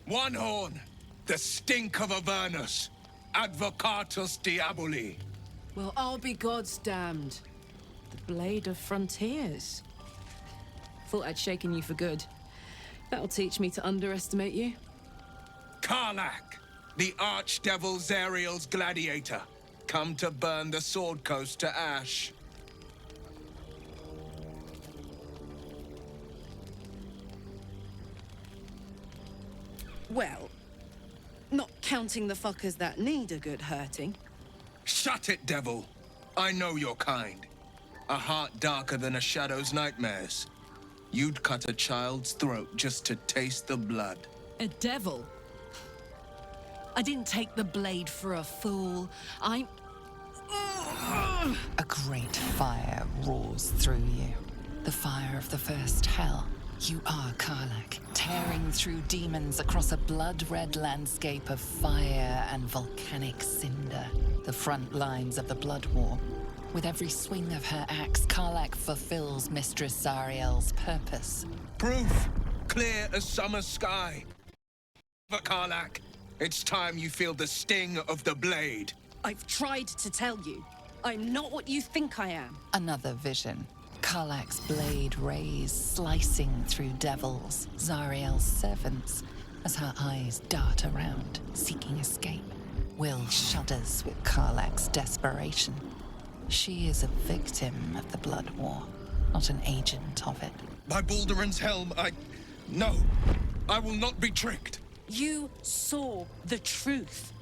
One horn. The stink of Avernus. Advocatus Diaboli. Well, I'll be God's damned. The Blade of Frontiers. Thought I'd shaken you for good. That'll teach me to underestimate you. Karlach, the Archdevil Zariel's gladiator. Come to burn the Sword Coast to ash. Well, not counting the fuckers that need a good hurting. Shut it, devil. I know your kind. A heart darker than a shadow's nightmares. You'd cut a child's throat just to taste the blood. A devil? I didn't take the blade for a fool. I'm... A great fire roars through you. The fire of the first hell. You are Karlach, tearing through demons across a blood-red landscape of fire and volcanic cinder. The front lines of the Blood War. With every swing of her axe, Karlach fulfills Mistress Zariel's purpose. Proof, clear as summer sky. For Karlach, it's time you feel the sting of the blade. I've tried to tell you. I'm not what you think I am. Another vision. Karlach's blade rays slicing through devils, Zariel's servants, as her eyes dart around, seeking escape. Will shudders with Karlach's desperation. She is a victim of the Blood War, not an agent of it. By Baldur's helm, No, I will not be tricked. You saw the truth.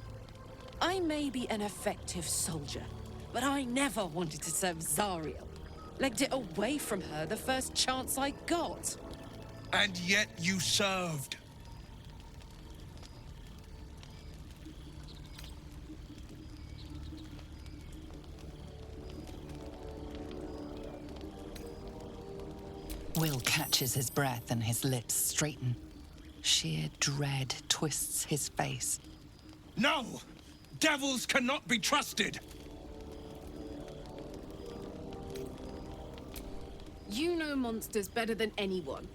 I may be an effective soldier, but I never wanted to serve Zariel. Legged it away from her the first chance I got. And yet you served. Will catches his breath and his lips straighten. Sheer dread twists his face. No! Devils cannot be trusted! You know monsters better than anyone.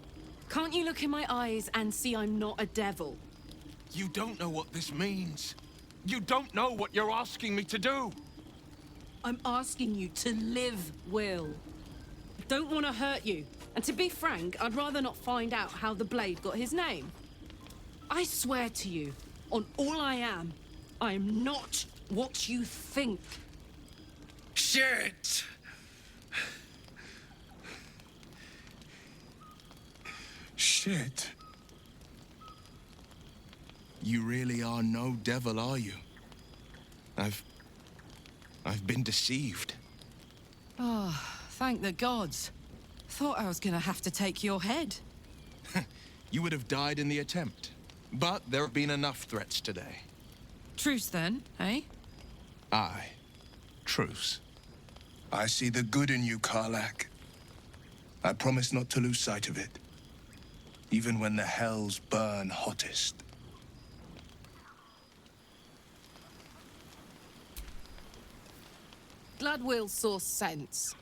Can't you look in my eyes and see I'm not a devil? You don't know what this means. You don't know what you're asking me to do. I'm asking you to live, Will. I don't want to hurt you. And to be frank, I'd rather not find out how the Blade got his name. I swear to you, on all I am not what you think. Shit! Shit. You really are no devil, are you? I've been deceived. Oh, thank the gods. Thought I was gonna have to take your head. You would have died in the attempt. But there have been enough threats today. Truce then, eh? Aye. Truce. I see the good in you, Karlach. I promise not to lose sight of it. Even when the hells burn hottest. Glad Will saw sense.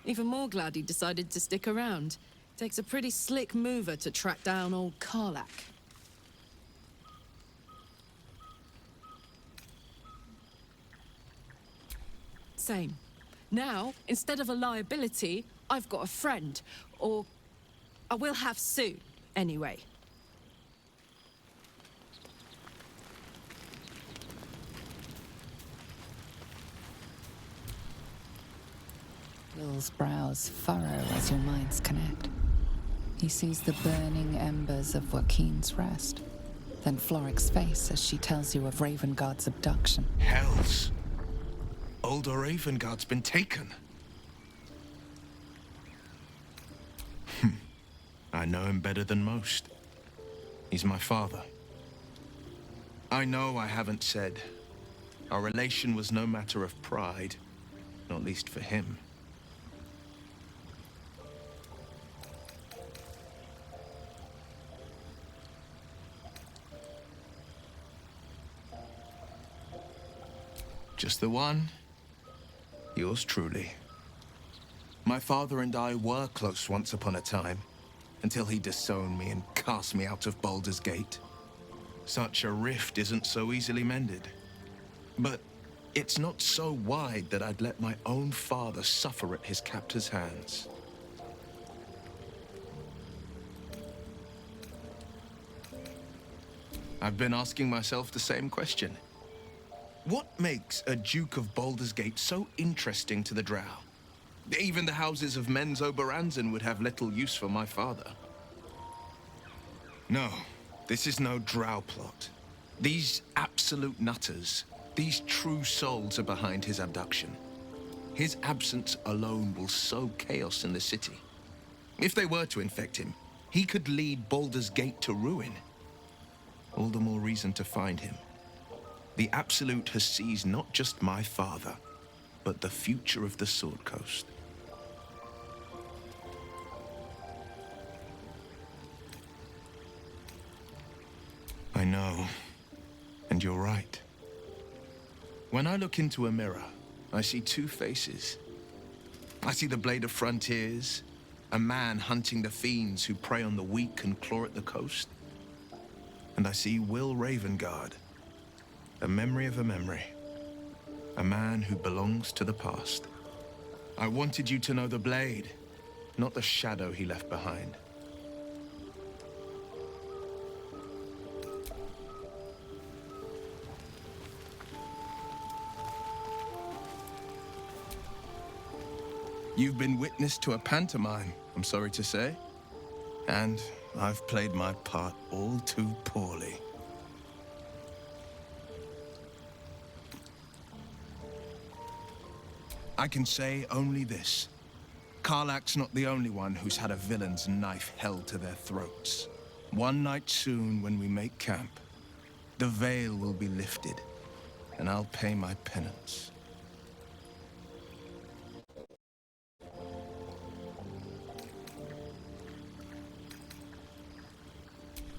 Even more glad he decided to stick around. Takes a pretty slick mover to track down old Karlach. Same. Now, instead of a liability, I've got a friend. Or I will have soon, anyway. Will's brows furrow as your minds connect. He sees the burning embers of Joaquin's rest, then Floric's face as she tells you of Ravengard's abduction. Hells! Older Ravengard's been taken. I know him better than most. He's my father. I know I haven't said. Our relation was no matter of pride, not least for him. Just the one. Yours truly. My father and I were close once upon a time, until he disowned me and cast me out of Baldur's Gate. Such a rift isn't so easily mended. But it's not so wide that I'd let my own father suffer at his captor's hands. I've been asking myself the same question. What makes a Duke of Baldur's Gate so interesting to the Drow? Even the houses of Men's Oberanzen would have little use for my father. No, this is no Drow plot. These absolute nutters, these true souls are behind his abduction. His absence alone will sow chaos in the city. If they were to infect him, he could lead Baldur's Gate to ruin. All the more reason to find him. The Absolute has seized not just my father, but the future of the Sword Coast. I know, and you're right. When I look into a mirror, I see two faces. I see the Blade of Frontiers, a man hunting the fiends who prey on the weak and claw at the coast. And I see Will Ravengard, a memory of a memory, a man who belongs to the past. I wanted you to know the Blade, not the shadow he left behind. You've been witness to a pantomime, I'm sorry to say. And I've played my part all too poorly. I can say only this. Karlach's not the only one who's had a villain's knife held to their throats. One night soon, when we make camp, the veil will be lifted, and I'll pay my penance.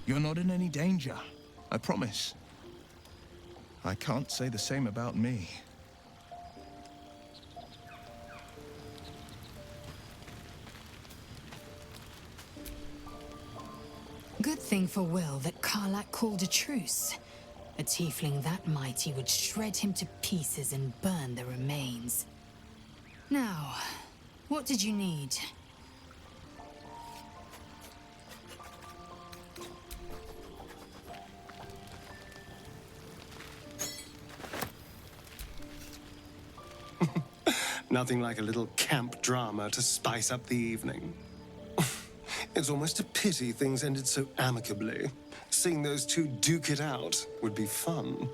You're not in any danger, I promise. I can't say the same about me. Good thing for Will that Karlach called a truce. A tiefling that mighty would shred him to pieces and burn the remains. Now, what did you need? Nothing like a little camp drama to spice up the evening. It's almost a pity things ended so amicably. Seeing those two duke it out would be fun.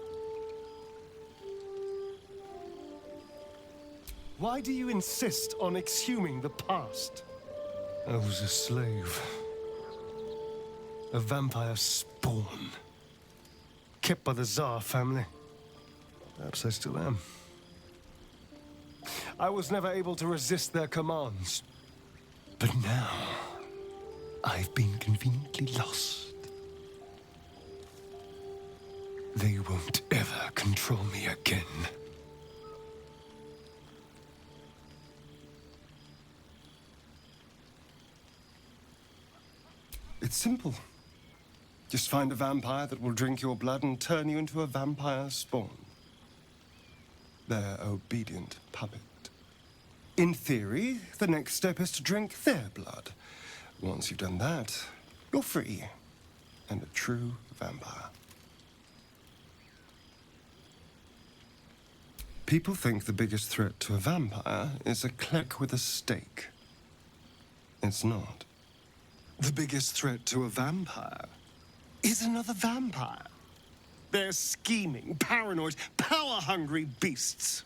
Why do you insist on exhuming the past? I was a slave. A vampire spawn. Kept by the Tsar family. Perhaps I still am. I was never able to resist their commands. But now, I've been conveniently lost. They won't ever control me again. It's simple. Just find a vampire that will drink your blood and turn you into a vampire spawn. Their obedient puppet. In theory, the next step is to drink their blood. Once you've done that, you're free. And a true vampire. People think the biggest threat to a vampire is a cleric with a stake. It's not. The biggest threat to a vampire is another vampire. They're scheming, paranoid, power-hungry beasts.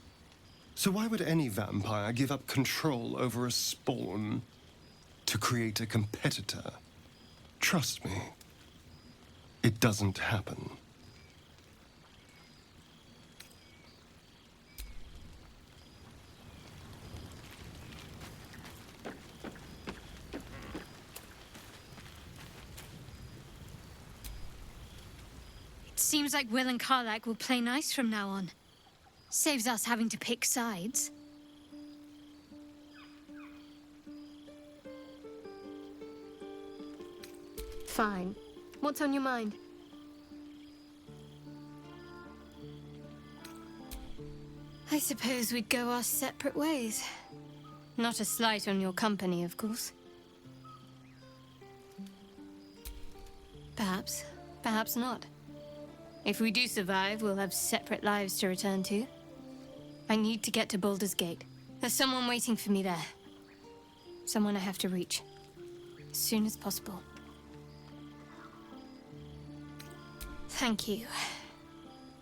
So why would any vampire give up control over a spawn to create a competitor? Trust me, it doesn't happen. Seems like Will and Karlach will play nice from now on. Saves us having to pick sides. Fine. What's on your mind? I suppose we'd go our separate ways. Not a slight on your company, of course. Perhaps. Perhaps not. If we do survive, we'll have separate lives to return to. I need to get to Baldur's Gate. There's someone waiting for me there. Someone I have to reach. As soon as possible. Thank you.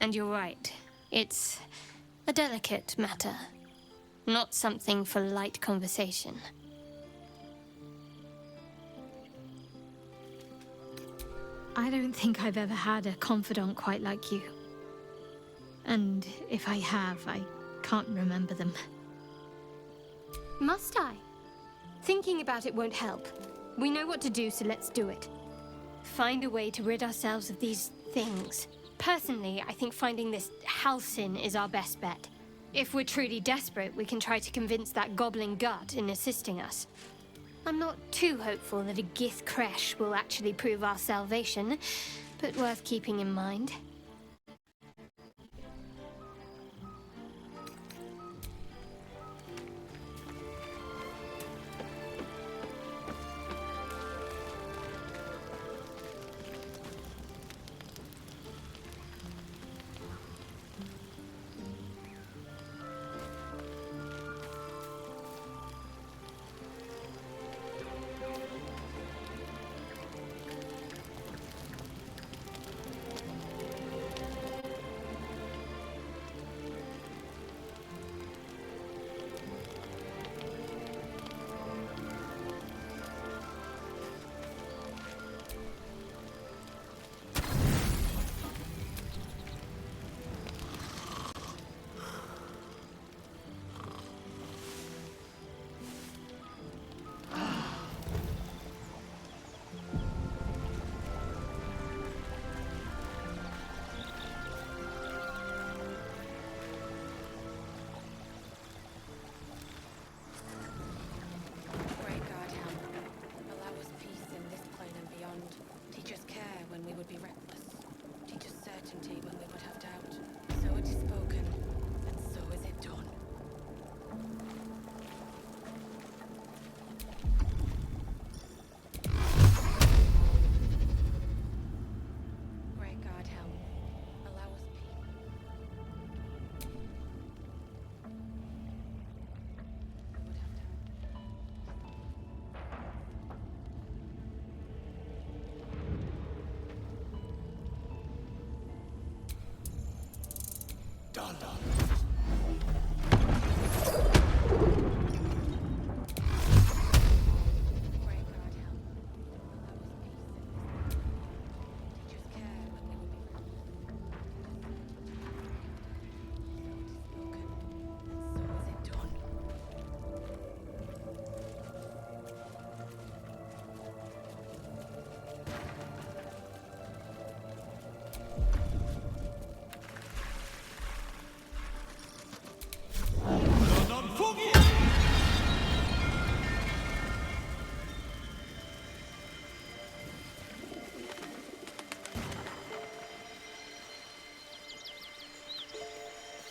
And you're right. It's a delicate matter. Not something for light conversation. I don't think I've ever had a confidant quite like you. And if I have, I can't remember them. Must I? Thinking about it won't help. We know what to do, so let's do it. Find a way to rid ourselves of these things. Personally, I think finding this Halcyon is our best bet. If we're truly desperate, we can try to convince that goblin gut in assisting us. I'm not too hopeful that a Gith Kresh will actually prove our salvation, but worth keeping in mind.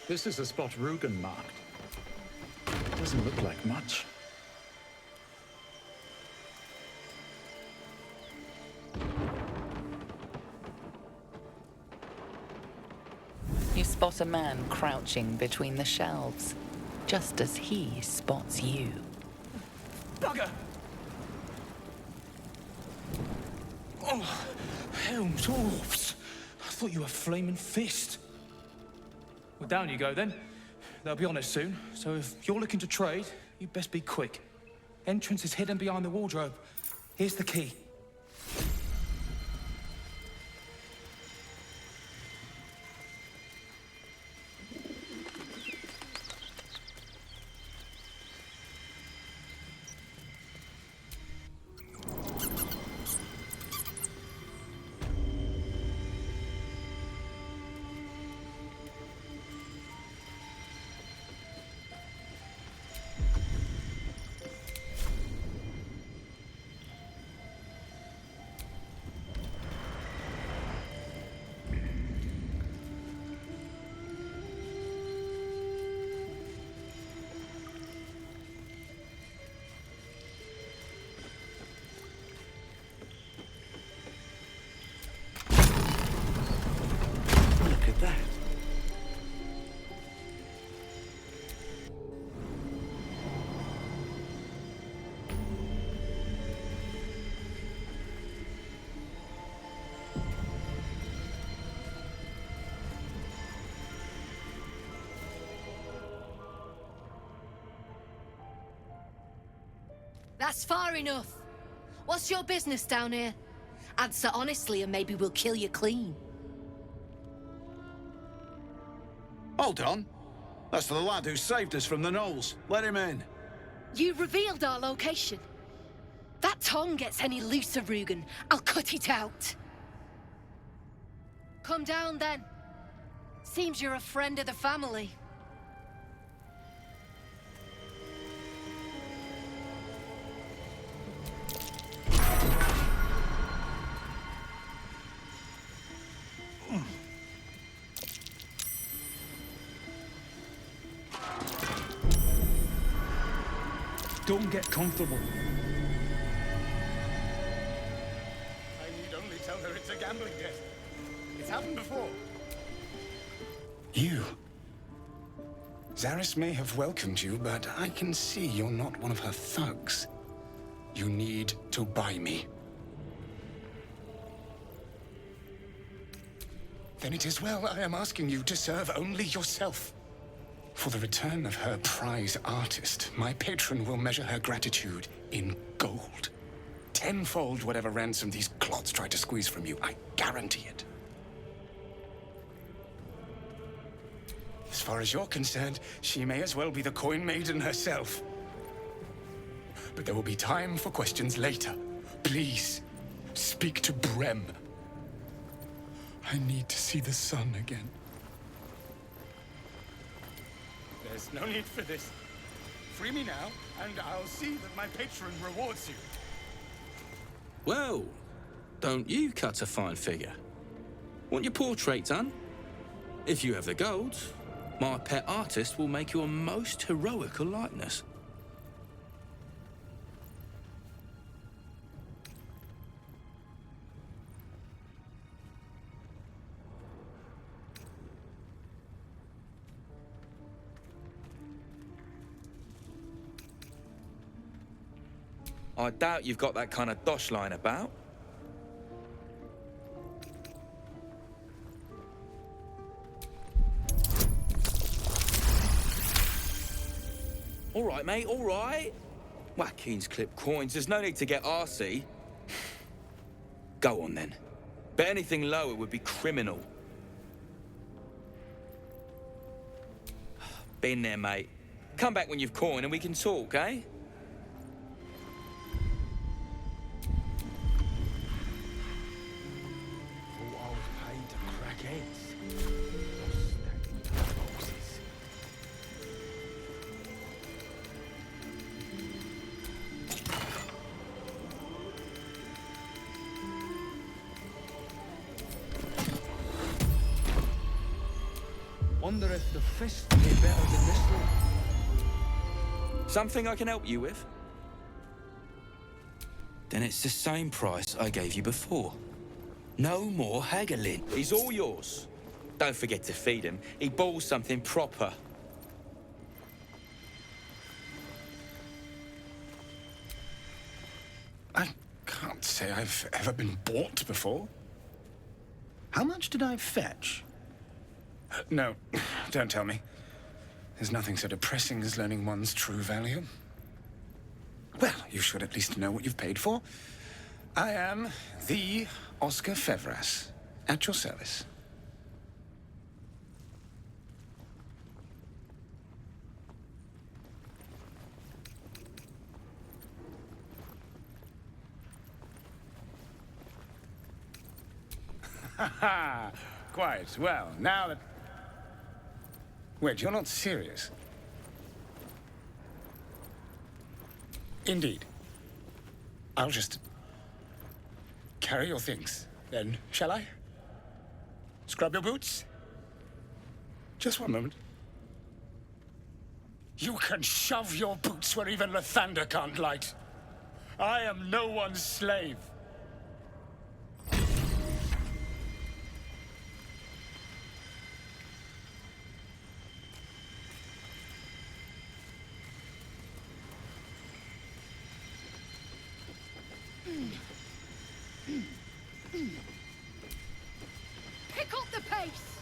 This is the spot Rugen marked. Doesn't look like much. You spot a man crouching between the shelves, just as he spots you. Bugger! Oh, Helm's Orbs! I thought you were Flaming Fist. Well, down you go then. They'll be on us soon, so if you're looking to trade, you'd best be quick. Entrance is hidden behind the wardrobe. Here's the key. That's far enough. What's your business down here? Answer honestly and maybe we'll kill you clean. Hold on. That's the lad who saved us from the gnolls. Let him in. You revealed our location. That tongue gets any looser, Rugen, I'll cut it out. Come down then. Seems you're a friend of the family. Don't get comfortable. I need only tell her it's a gambling debt. It's happened before. You. Zaris may have welcomed you, but I can see you're not one of her thugs. You need to buy me. Then it is well I am asking you to serve only yourself. For the return of her prize artist, my patron will measure her gratitude in gold. Tenfold whatever ransom these clots try to squeeze from you, I guarantee it. As far as you're concerned, she may as well be the coin maiden herself. But there will be time for questions later. Please, speak to Brem. I need to see the sun again. There's no need for this. Free me now, and I'll see that my patron rewards you. Well, don't you cut a fine figure? Want your portrait done? If you have the gold, my pet artist will make you a most heroical likeness. I doubt you've got that kind of dosh line about. All right, mate, all right. Watkins clip coins, there's no need to get arsey. Go on, then. Bet anything lower would be criminal. Been there, mate. Come back when you've coined and we can talk, eh? Wonder if the fist will be better than this one. Something I can help you with? Then it's the same price I gave you before. No more haggling. He's all yours. Don't forget to feed him. He balls something proper. I can't say I've ever been bought before. How much did I fetch? No, don't tell me. There's nothing so depressing as learning one's true value. Well, you should at least know what you've paid for. I am the Oscar Fevras, at your service. Ha ha! Quite. Well, now that... Wait, you're not serious? Indeed. I'll just carry your things, then, shall I? Scrub your boots? Just one moment. You can shove your boots where even Lathander can't light. I am no one's slave. Pick up the pace!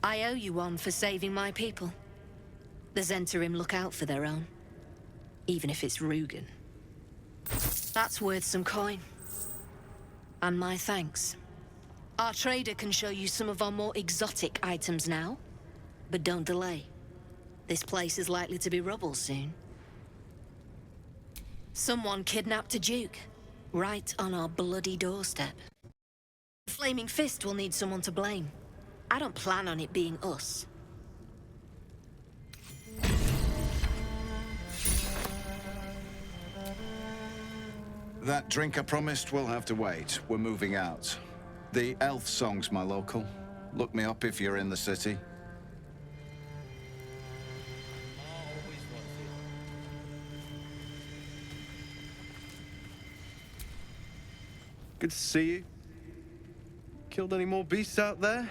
I owe you one for saving my people. The Zentarim look out for their own, even if it's Rugen. That's worth some coin. And my thanks. Our trader can show you some of our more exotic items now, but don't delay. This place is likely to be rubble soon. Someone kidnapped a duke, right on our bloody doorstep. The Flaming Fist will need someone to blame. I don't plan on it being us. That drink I promised will have to wait. We're moving out. The elf song's my local. Look me up if you're in the city. Good to see you. Killed any more beasts out there?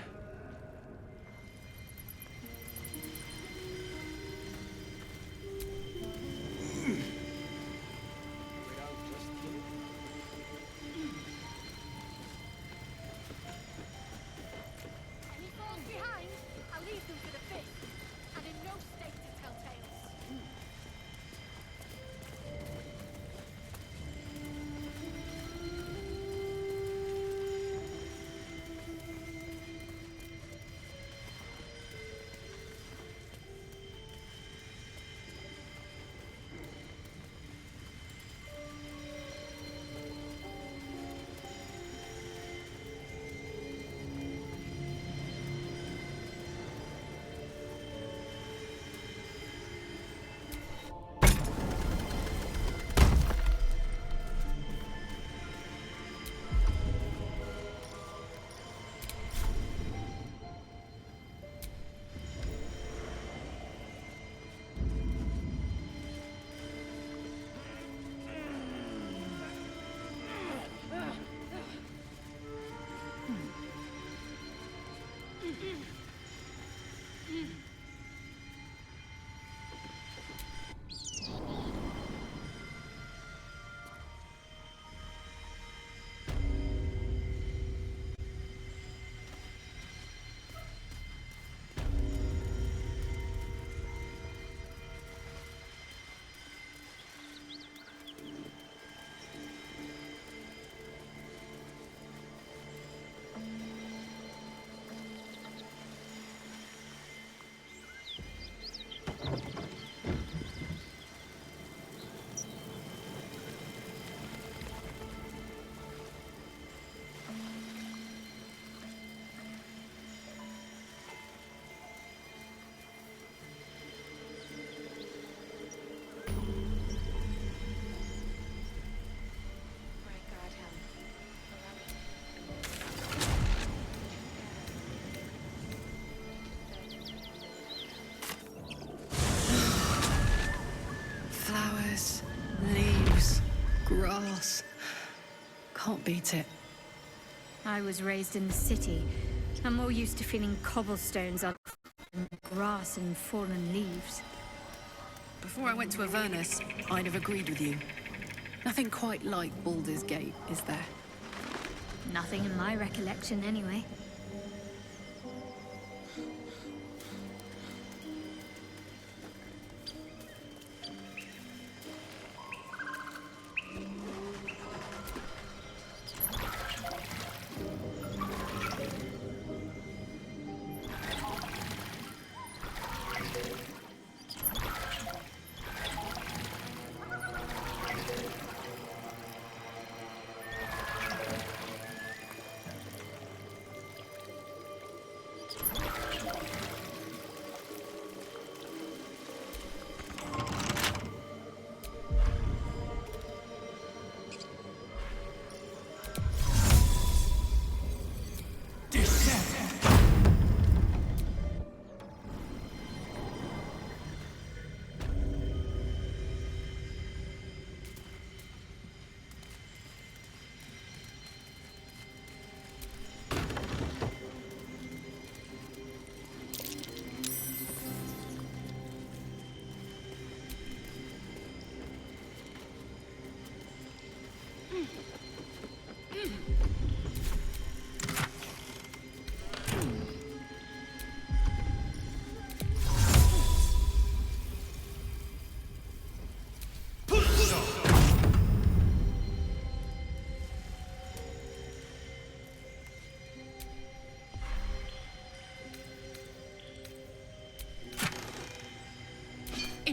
Any falls behind, I'll leave them for the fifth. And in no state to tell tales. Flowers, leaves, grass. Can't beat it. I was raised in the city. I'm more used to feeling cobblestones on grass and fallen leaves. Before I went to Avernus, I'd have agreed with you. Nothing quite like Baldur's Gate, is there? Nothing in my recollection, anyway.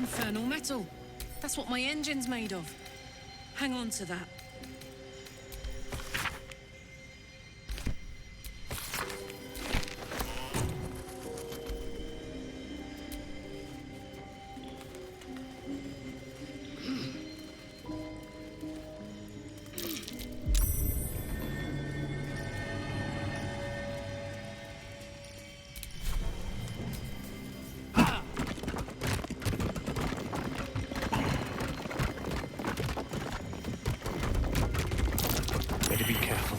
infernal metal. That's what my engine's made of. Hang on to that. Better be careful.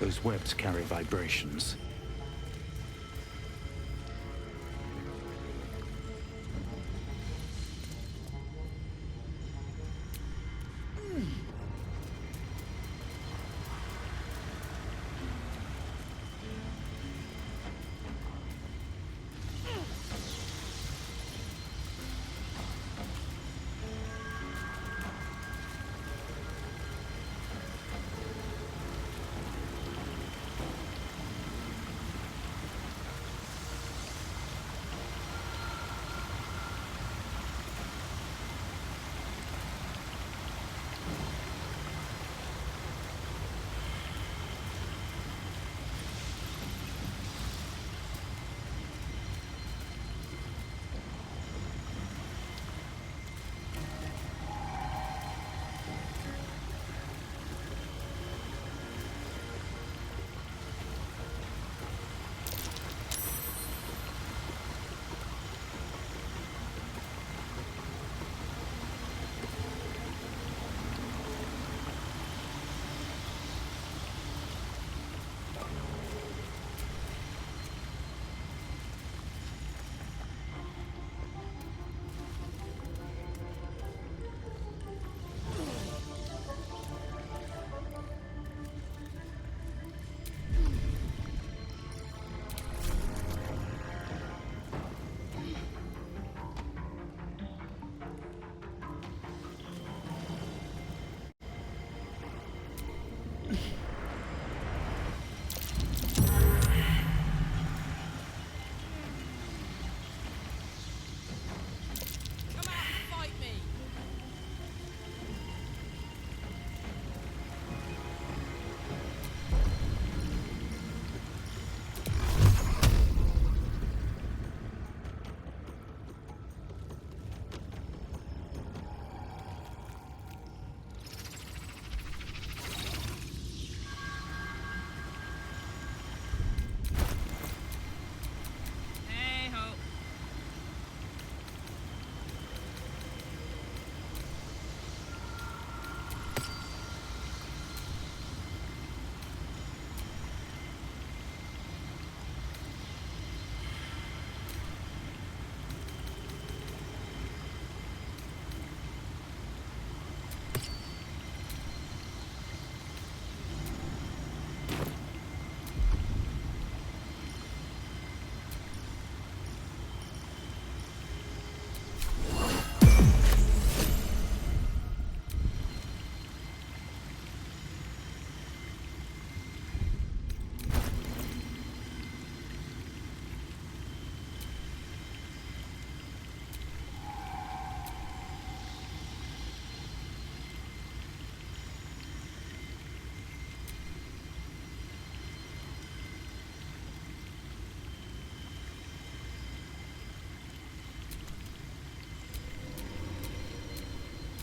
Those webs carry vibrations.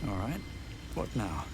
All right. What now?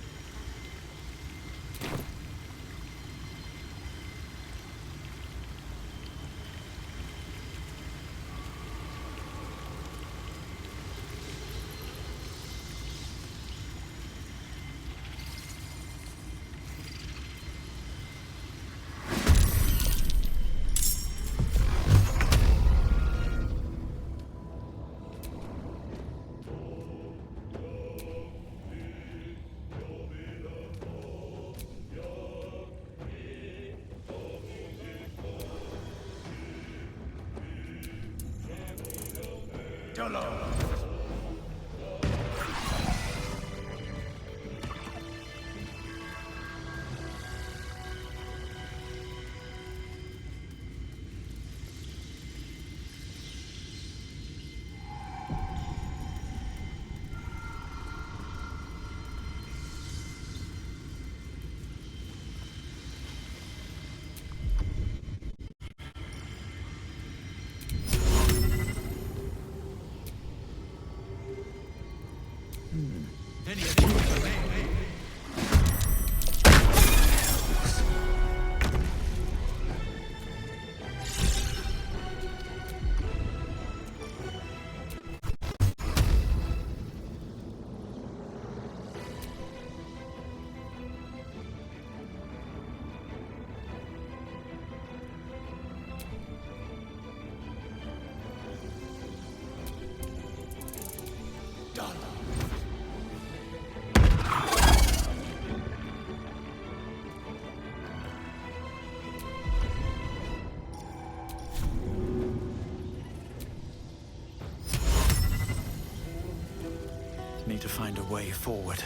find a way forward.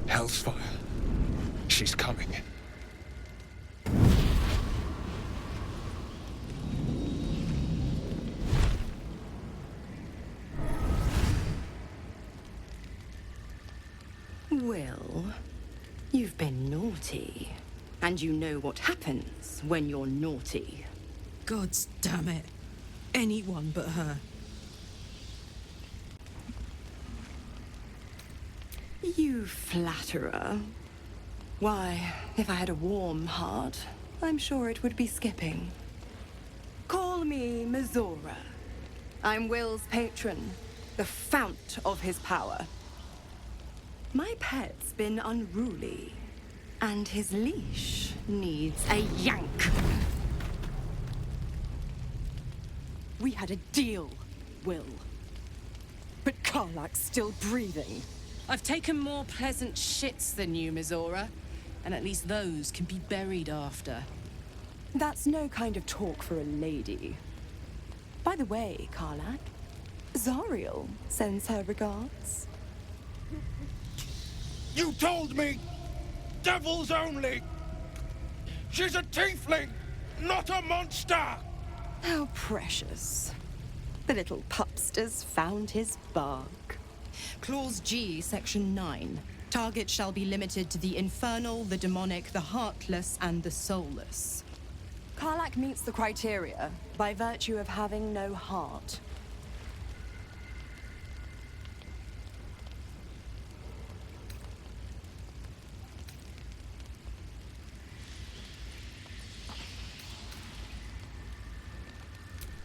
Hellsfire. She's coming. Will, you've been naughty. And you know what happens when you're naughty. God's damn it. Anyone but her. You flatterer. Why, if I had a warm heart, I'm sure it would be skipping. Call me Mizora. I'm Will's patron, the fount of his power. My pet's been unruly, and his leash needs a yank. We had a deal, Will. But Karlak's still breathing. I've taken more pleasant shits than you, Mizora. And at least those can be buried after. That's no kind of talk for a lady. By the way, Karlak, Zariel sends her regards. You told me! Devils only! She's a tiefling, not a monster! How precious. The little pupster's found his bark. Clause G, Section 9. Target shall be limited to the infernal, the demonic, the heartless, and the soulless. Karlak meets the criteria by virtue of having no heart.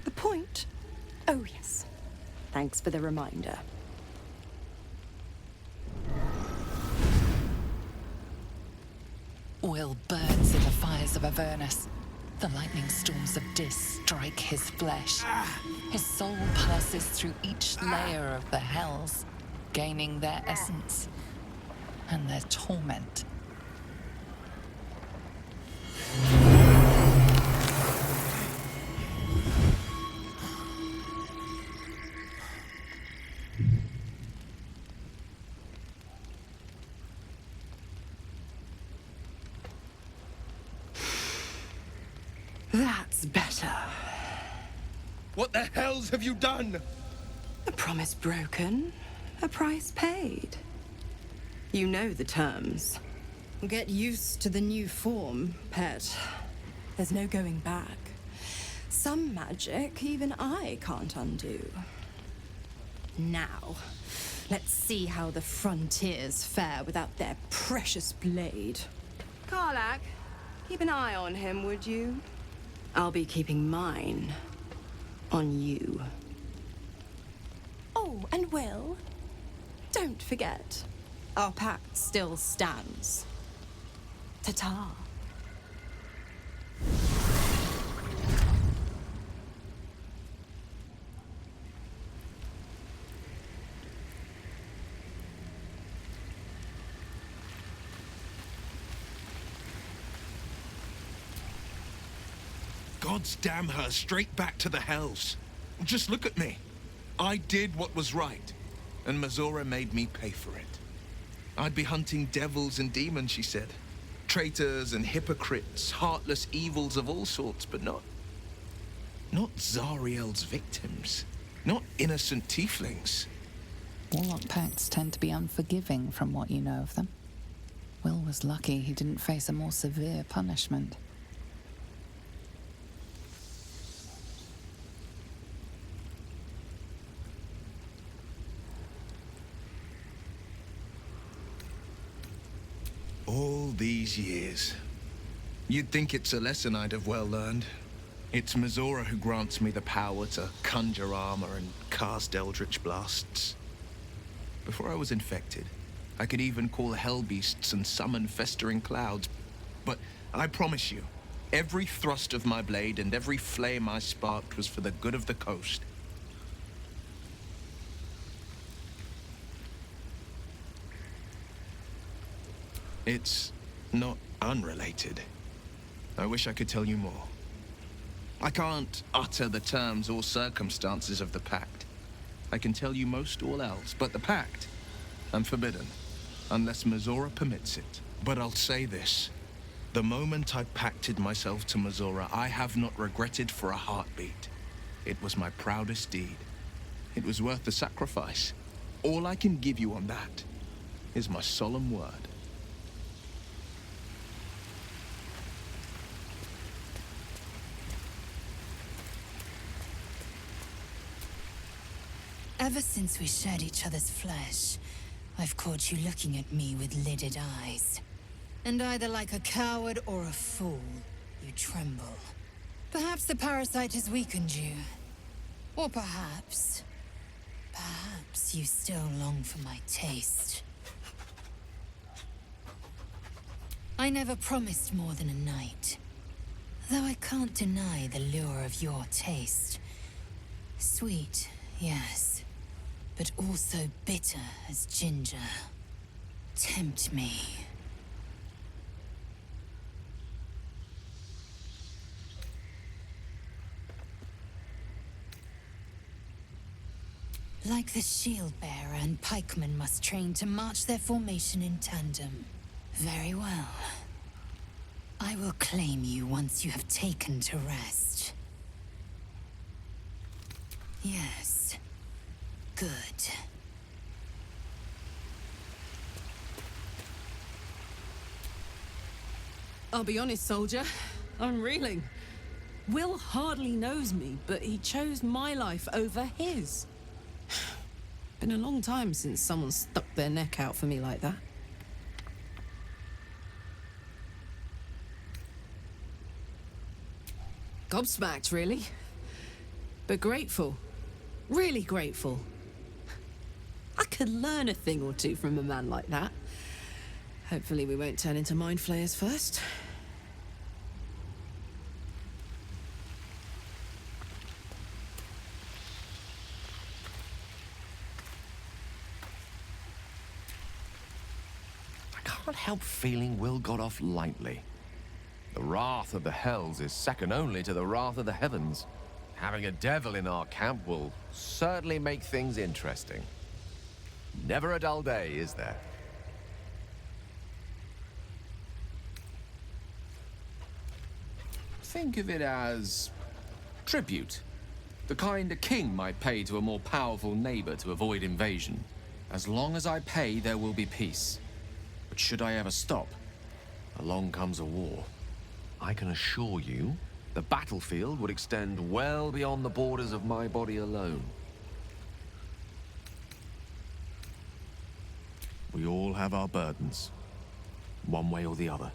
The point? Oh, yes. Thanks for the reminder. Will burns in the fires of Avernus. The lightning storms of Dis strike his flesh. His soul passes through each layer of the hells, gaining their essence and their torment. That's better. What the hells have you done? A promise broken, a price paid. You know the terms. Get used to the new form, pet. There's no going back. Some magic even I can't undo. Now, let's see how the frontiers fare without their precious blade. Karlak, keep an eye on him, would you? I'll be keeping mine on you. Oh, and Will, don't forget, our pact still stands. Ta-ta. Gods damn her, straight back to the hells. Just look at me. I did what was right, and Mizora made me pay for it. I'd be hunting devils and demons, she said. Traitors and hypocrites, heartless evils of all sorts, but not Zariel's victims. Not innocent tieflings. Warlock pacts tend to be unforgiving from what you know of them. Will was lucky he didn't face a more severe punishment. All these years. You'd think it's a lesson I'd have well learned. It's Mizora who grants me the power to conjure armor and cast eldritch blasts. Before I was infected, I could even call hell beasts and summon festering clouds. But I promise you, every thrust of my blade and every flame I sparked was for the good of the coast. It's not unrelated. I wish I could tell you more. I can't utter the terms or circumstances of the pact. I can tell you most all else, but the pact, I'm forbidden, unless Mizora permits it. But I'll say this. The moment I pacted myself to Mizora, I have not regretted for a heartbeat. It was my proudest deed. It was worth the sacrifice. All I can give you on that is my solemn word. Ever since we shared each other's flesh, I've caught you looking at me with lidded eyes. And either like a coward or a fool, you tremble. Perhaps the parasite has weakened you. Or perhaps you still long for my taste. I never promised more than a night. Though I can't deny the lure of your taste. Sweet, yes. But also bitter as ginger. Tempt me. Like the shield bearer and pikemen must train to march their formation in tandem. Very well. I will claim you once you have taken to rest. Yes. Good. I'll be honest, soldier. I'm reeling. Will hardly knows me, but he chose my life over his. Been a long time since someone stuck their neck out for me like that. Gobsmacked, really. But grateful. Really grateful. I could learn a thing or two from a man like that. Hopefully we won't turn into mind flayers first. I can't help feeling Will got off lightly. The wrath of the Hells is second only to the wrath of the heavens. Having a devil in our camp will certainly make things interesting. Never a dull day, is there? Think of it as tribute. The kind a king might pay to a more powerful neighbor to avoid invasion. As long as I pay, there will be peace. But should I ever stop, along comes a war. I can assure you, the battlefield would extend well beyond the borders of my body alone. We all have our burdens, one way or the other.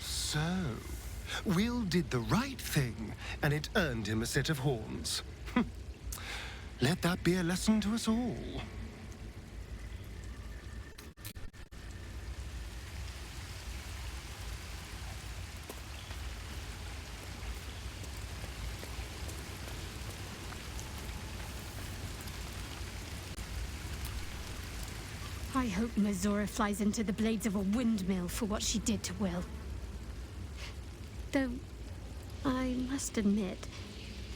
So, Will did the right thing, and it earned him a set of horns. Let that be a lesson to us all. I hope Mizora flies into the blades of a windmill for what she did to Will. Though, I must admit,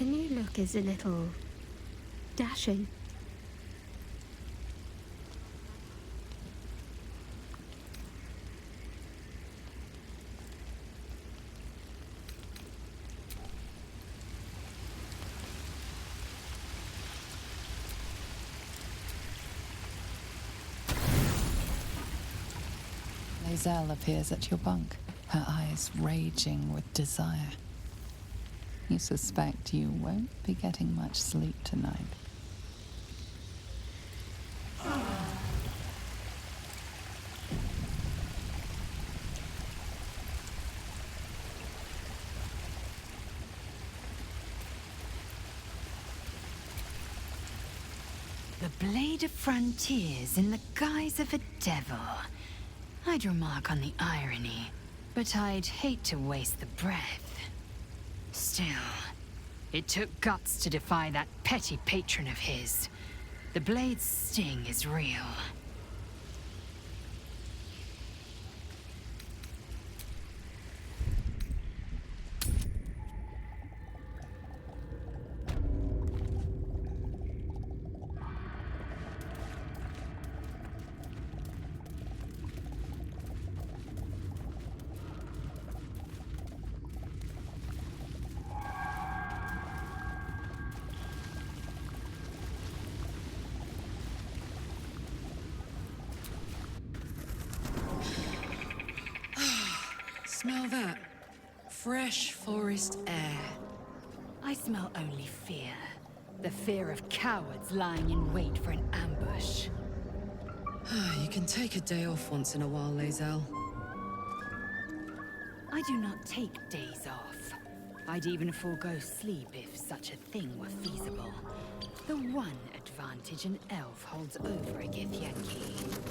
the new look is a little dashing. Lae'zel appears at your bunk, her eyes raging with desire. You suspect you won't be getting much sleep tonight. The Blade of Frontiers in the guise of a devil. I'd remark on the irony, but I'd hate to waste the breath. Still, it took guts to defy that petty patron of his. The Blade's sting is real. Smell that? Fresh forest air. I smell only fear. The fear of cowards lying in wait for an ambush. You can take a day off once in a while, Lae'zel. I do not take days off. I'd even forego sleep if such a thing were feasible. The one advantage an elf holds over a Githyanki.